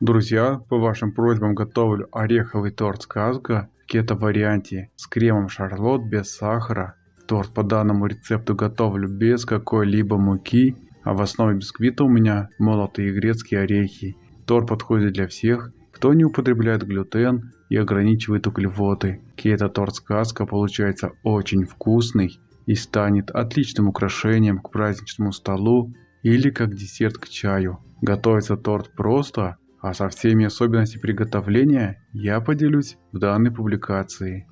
Друзья, по вашим просьбам готовлю ореховый торт «Сказка» в кето-варианте с кремом шарлотт без сахара. Торт по данному рецепту готовлю без какой-либо муки, а в основе бисквита у меня молотые грецкие орехи. Торт подходит для всех, кто не употребляет глютен и ограничивает углеводы. Кето-торт «Сказка» получается очень вкусный и станет отличным украшением к праздничному столу или как десерт к чаю. Готовится торт просто, а со всеми особенностями приготовления я поделюсь в данной публикации.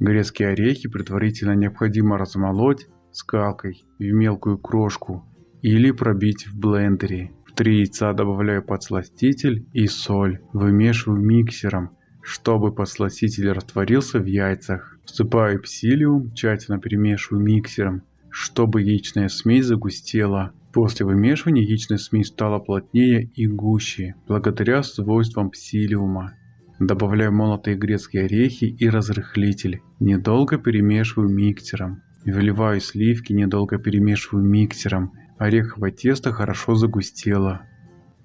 Грецкие орехи предварительно необходимо размолоть скалкой в мелкую крошку или пробить в блендере. В 3 яйца добавляю подсластитель и соль, вымешиваю миксером, чтобы подсластитель растворился в яйцах. Всыпаю псилиум, тщательно перемешиваю миксером, чтобы яичная смесь загустела. После вымешивания яичная смесь стала плотнее и гуще, благодаря свойствам псилиума. Добавляю молотые грецкие орехи и разрыхлитель. Недолго перемешиваю миксером. Выливаю сливки, недолго перемешиваю миксером. Ореховое тесто хорошо загустело.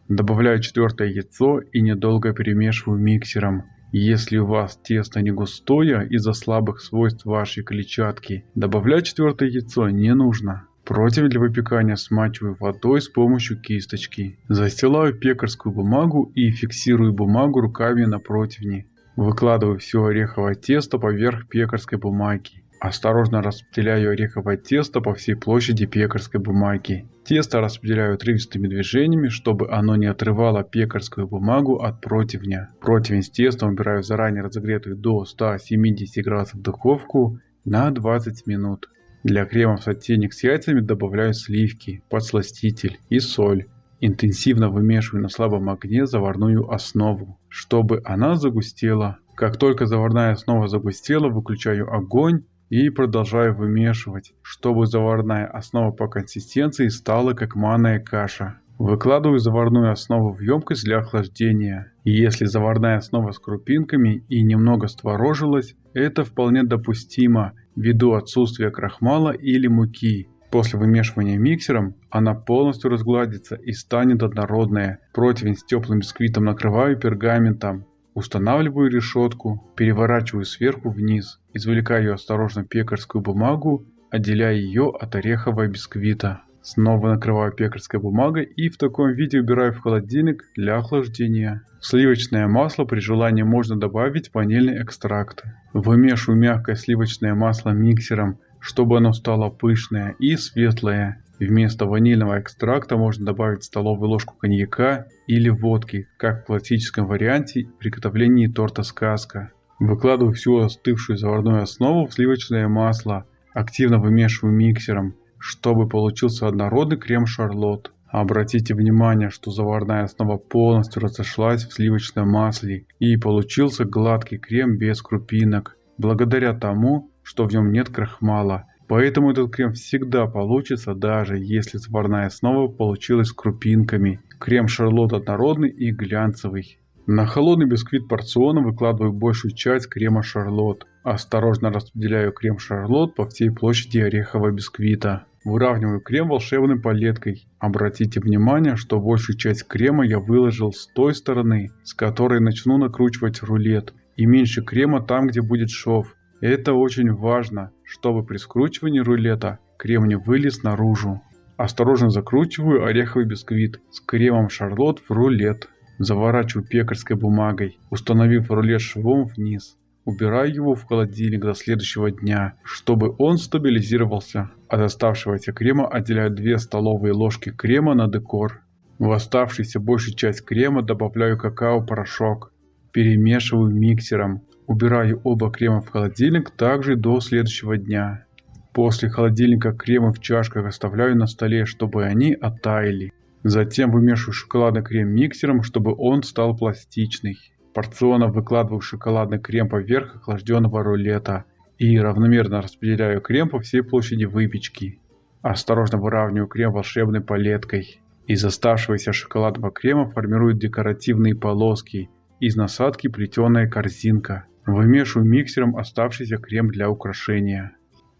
Добавляю 4-е яйцо и недолго перемешиваю миксером. Если у вас тесто не густое из-за слабых свойств вашей клетчатки, добавлять 4-е яйцо не нужно. Противень для выпекания смачиваю водой с помощью кисточки. Застилаю пекарскую бумагу и фиксирую бумагу руками на противне. Выкладываю все ореховое тесто поверх пекарской бумаги. Осторожно распределяю ореховое тесто по всей площади пекарской бумаги. Тесто распределяю отрывистыми движениями, чтобы оно не отрывало пекарскую бумагу от противня. Противень с тестом убираю в заранее разогретую до 170 градусов духовку на 20 минут. Для крема в сотейник с яйцами добавляю сливки, подсластитель и соль. Интенсивно вымешиваю на слабом огне заварную основу, чтобы она загустела. Как только заварная основа загустела, выключаю огонь и продолжаю вымешивать, чтобы заварная основа по консистенции стала как манная каша. Выкладываю заварную основу в емкость для охлаждения. И если заварная основа с крупинками и немного створожилась, это вполне допустимо ввиду отсутствия крахмала или муки. После вымешивания миксером она полностью разгладится и станет однородная. Противень с теплым бисквитом накрываю пергаментом. Устанавливаю решетку, переворачиваю сверху вниз, извлекаю осторожно пекарскую бумагу, отделяя ее от орехового бисквита. Снова накрываю пекарской бумагой и в таком виде убираю в холодильник для охлаждения. В сливочное масло при желании можно добавить ванильный экстракт. Вымешиваю мягкое сливочное масло миксером, чтобы оно стало пышное и светлое. Вместо ванильного экстракта можно добавить столовую ложку коньяка или водки, как в классическом варианте приготовления торта «Сказка». Выкладываю всю остывшую заварную основу в сливочное масло, активно вымешиваю миксером, чтобы получился однородный крем шарлотт. Обратите внимание, что заварная основа полностью разошлась в сливочном масле и получился гладкий крем без крупинок, благодаря тому, что в нем нет крахмала. Поэтому этот крем всегда получится, даже если заварная основа получилась с крупинками. Крем шарлотт однородный и глянцевый. На холодный бисквит порционно выкладываю большую часть крема шарлотт. Осторожно распределяю крем шарлотт по всей площади орехового бисквита. Выравниваю крем волшебной палеткой. Обратите внимание, что большую часть крема я выложил с той стороны, с которой начну накручивать рулет, и меньше крема там, где будет шов. Это очень важно, чтобы при скручивании рулета крем не вылез наружу. Осторожно закручиваю ореховый бисквит с кремом шарлотт в рулет. Заворачиваю пекарской бумагой, установив рулет швом вниз. Убираю его в холодильник до следующего дня, чтобы он стабилизировался. От оставшегося крема отделяю 2 столовые ложки крема на декор. В оставшуюся большую часть крема добавляю какао-порошок. Перемешиваю миксером. Убираю оба крема в холодильник также до следующего дня. После холодильника кремы в чашках оставляю на столе, чтобы они оттаяли. Затем вымешиваю шоколадный крем миксером, чтобы он стал пластичный. Порционно выкладываю шоколадный крем поверх охлажденного рулета и равномерно распределяю крем по всей площади выпечки. Осторожно выравниваю крем волшебной палеткой. Из оставшегося шоколадного крема формирую декоративные полоски. Из насадки плетеная корзинка. Вымешиваю миксером оставшийся крем для украшения.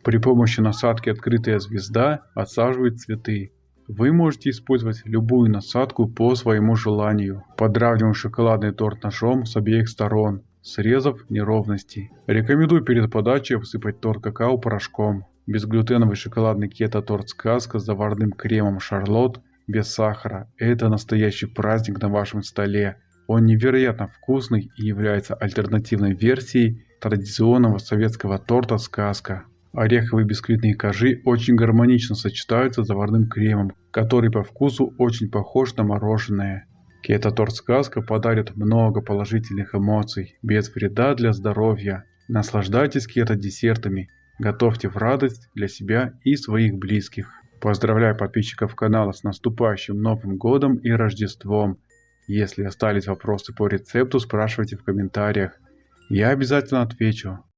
При помощи насадки «Открытая звезда» отсаживаю цветы. Вы можете использовать любую насадку по своему желанию. Подравниваем шоколадный торт ножом с обеих сторон, срезав неровности. Рекомендую перед подачей всыпать торт какао-порошком. Безглютеновый шоколадный кето-торт «Сказка» с заварным кремом «Шарлотт» без сахара. Это настоящий праздник на вашем столе. Он невероятно вкусный и является альтернативной версией традиционного советского торта «Сказка». Ореховые бисквитные коржи очень гармонично сочетаются с заварным кремом, который по вкусу очень похож на мороженое. Кето-торт «Сказка» подарит много положительных эмоций, без вреда для здоровья. Наслаждайтесь кето-десертами, готовьте в радость для себя и своих близких. Поздравляю подписчиков канала с наступающим Новым Годом и Рождеством. Если остались вопросы по рецепту, спрашивайте в комментариях. Я обязательно отвечу.